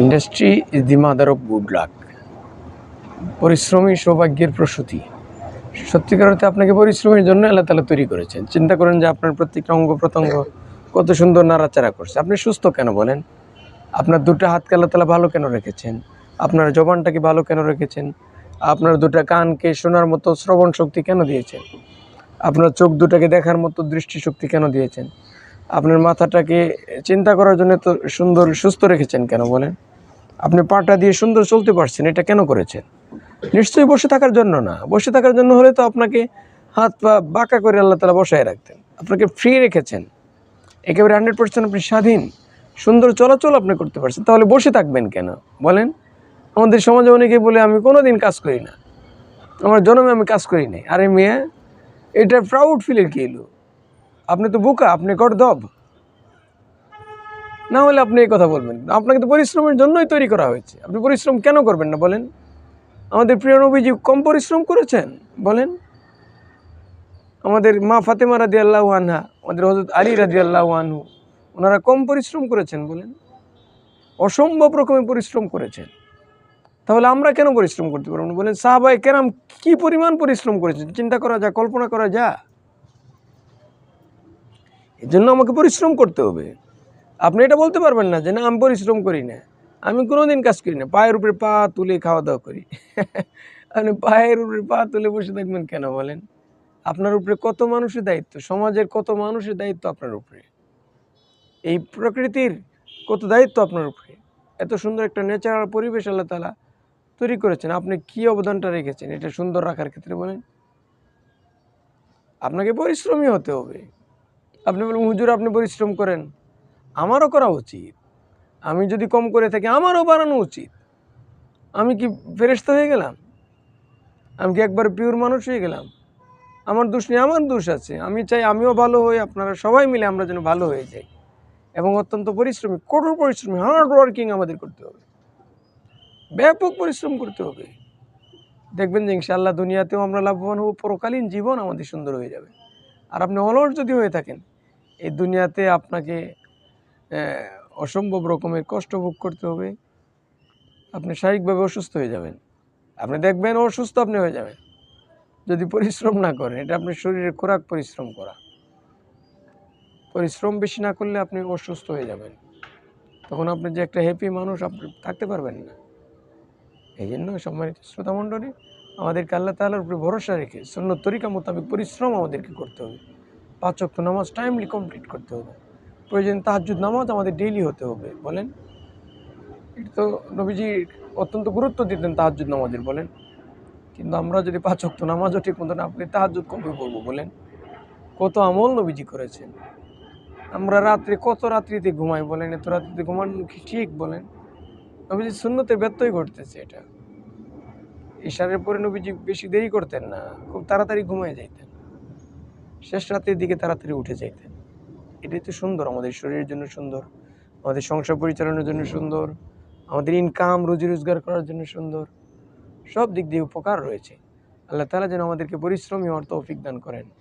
Industry is the mother of good luck. পরিশ্রমী সৌভাগ্যের প্রসূতি। সত্যিকার অর্থে আপনাকে পরিশ্রমের জন্য আল্লাহ তাআলা তৈরি করেছেন। চিন্তা করেন যে আপনার প্রত্যেকটা অঙ্গ প্রত্যঙ্গ কত সুন্দর নাড়াচাড়া করছে। আপনি সুস্থ কেন বলেন? আপনার দুটো হাতকে আল্লাহ তাআলা ভালো কেন রেখেছেন? আপনার জবানটাকে ভালো কেন রেখেছেন? আপনার দুটো কানকে শোনার মতো শ্রবণ শক্তি কেন দিয়েছেন? আপনার চোখ দুটাকে দেখার মতো দৃষ্টিশক্তি কেন দিয়েছেন? আপনার মাথাটাকে চিন্তা করার জন্য তো সুন্দর সুস্থ রেখেছেন কেন বলেন? আপনি পাটা দিয়ে সুন্দর চলতে পারছেন, এটা কেন করেছেন? নিশ্চয়ই বসে থাকার জন্য না। বসে থাকার জন্য হলে তো আপনাকে হাত পা বাঁকা করে আল্লাহ তাআলা বসায় রাখতেন। আপনাকে ফ্রি রেখেছেন, একেবারে 100% আপনি স্বাধীন, সুন্দর চলাচল আপনি করতে পারছেন। তাহলে বসে থাকবেন কেন বলেন? আমাদের সমাজে অনেকে বলে আমি কোনো দিন কাজ করি না, আমার জন্মে আমি কাজ করি নাই। আরে মেয়ে, এটা প্রাউড ফিলের কি এলো? আপনি তো বোকা, আপনি গর্দভ। না হলে আপনি এই কথা বলবেন। আপনাকে তো পরিশ্রমের জন্যই তৈরি করা হয়েছে। আপনি পরিশ্রম কেন করবেন না বলেন? আমাদের প্রিয় নবীজি কম পরিশ্রম করেছেন বলেন? আমাদের মা ফাতেমা রাদিয়াল্লাহু আনহা, আমাদের হযরত আলী রাদিয়াল্লাহু আনহু, ওনারা কম পরিশ্রম করেছেন বলেন? অসম্ভব রকমের পরিশ্রম করেছেন। তাহলে আমরা কেন পরিশ্রম করতে পারবো না বলেন? সাহাবায়ে কেরাম কি পরিমাণ পরিশ্রম করেছেন চিন্তা করা যায়, কল্পনা করা যায়? এজন্য আমাকে পরিশ্রম করতে হবে। আপনি এটা বলতে পারবেন না যে না আমি পরিশ্রম করি না, আমি কোনোদিন কাজ করি না, পায়ের উপরে পা তুলে খাওয়া দাওয়া করি। আপনি পায়ের উপরে পা তুলে বসে থাকবেন কেন বলেন? আপনার উপরে কত মানুষের দায়িত্ব, সমাজের কত মানুষের দায়িত্ব আপনার উপরে, এই প্রকৃতির কত দায়িত্ব আপনার উপরে। এত সুন্দর একটা ন্যাচারাল পরিবেশ আল্লাহ তাআলা তৈরি করেছেন, আপনি কি অবদানটা রেখেছেন এটা সুন্দর রাখার ক্ষেত্রে বলেন? আপনাকে পরিশ্রমী হতে হবে। আপনি বলবেন হুজুর আপনি পরিশ্রম করেন, আমারও করা উচিত। আমি যদি কম করে থাকি আমারও বাড়ানো উচিত। আমি কি ফেরেশতা হয়ে গেলাম? আমি কি একবার পিওর মানুষ হয়ে গেলাম? আমার দোষ নেই, আমার দোষ আছে। আমি চাই আমিও ভালো হই, আপনারা সবাই মিলে আমরা যেন ভালো হয়ে যাই। এবং অত্যন্ত পরিশ্রমী, কঠোর পরিশ্রমী, হার্ড ওয়ার্কিং আমাদের করতে হবে, ব্যাপক পরিশ্রম করতে হবে। দেখবেন যে ইনশাআল্লাহ দুনিয়াতেও আমরা লাভবান হব, পরকালীন জীবন আমাদের সুন্দর হয়ে যাবে। আর আপনি অলস যদি হয়ে থাকেন, এই দুনিয়াতে আপনাকে অসম্ভব রকমের কষ্ট ভোগ করতে হবে। আপনি শারীরিকভাবে অসুস্থ হয়ে যাবেন, আপনি দেখবেন অসুস্থ আপনি হয়ে যাবেন যদি পরিশ্রম না করেন। এটা আপনার শরীরের খোরাক পরিশ্রম করা। পরিশ্রম বেশি না করলে আপনি অসুস্থ হয়ে যাবেন, তখন আপনি যে একটা হ্যাপি মানুষ আপনি থাকতে পারবেন না। এই জন্য সম্মানিত শ্রোতামণ্ডলী, আমাদেরকে আল্লাহ তাআলার উপরে ভরসা রেখে সুন্নত তরিকা মোতাবেক পরিশ্রম আমাদেরকে করতে হবে। 5 ওয়াক্ত নামাজ টাইমলি কমপ্লিট করতে হবে। প্রয়োজনে তাহাজ্জুদ নামাজ আমাদের ডেইলি হতে হবে বলেন? এটা তো নবীজি অত্যন্ত গুরুত্ব দিতেন তাহাজ্জুদ নামাজের বলেন। কিন্তু আমরা যদি 5 ওয়াক্ত নামাজও ঠিক মতো না পড়ি, তাহাজ্জুদ কবে পড়বো বলেন? কত আমল নবীজি করেছেন। আমরা রাত্রে কত রাত্রিতে ঘুমাই বলেন? এত রাত্রিতে ঘুমানো কি ঠিক বলেন? নবীজি সুন্নতে ব্যত্যয় ঘটতেছে এটা। ইশারের পরে নবীজি বেশি দেরি করতেন না, খুব তাড়াতাড়ি ঘুমিয়ে যাইতেন, শেষ রাতের দিকে তাড়াতাড়ি উঠে যাইতেন। এটাই তো সুন্দর, আমাদের শরীরের জন্য সুন্দর, আমাদের সংসার পরিচালনার জন্য সুন্দর, আমাদের ইনকাম রুজি রোজগার করার জন্য সুন্দর, সব দিক দিয়ে উপকার রয়েছে। আল্লাহ তাআলা যেন আমাদেরকে পরিশ্রমী হওয়ার তৌফিক দান করেন।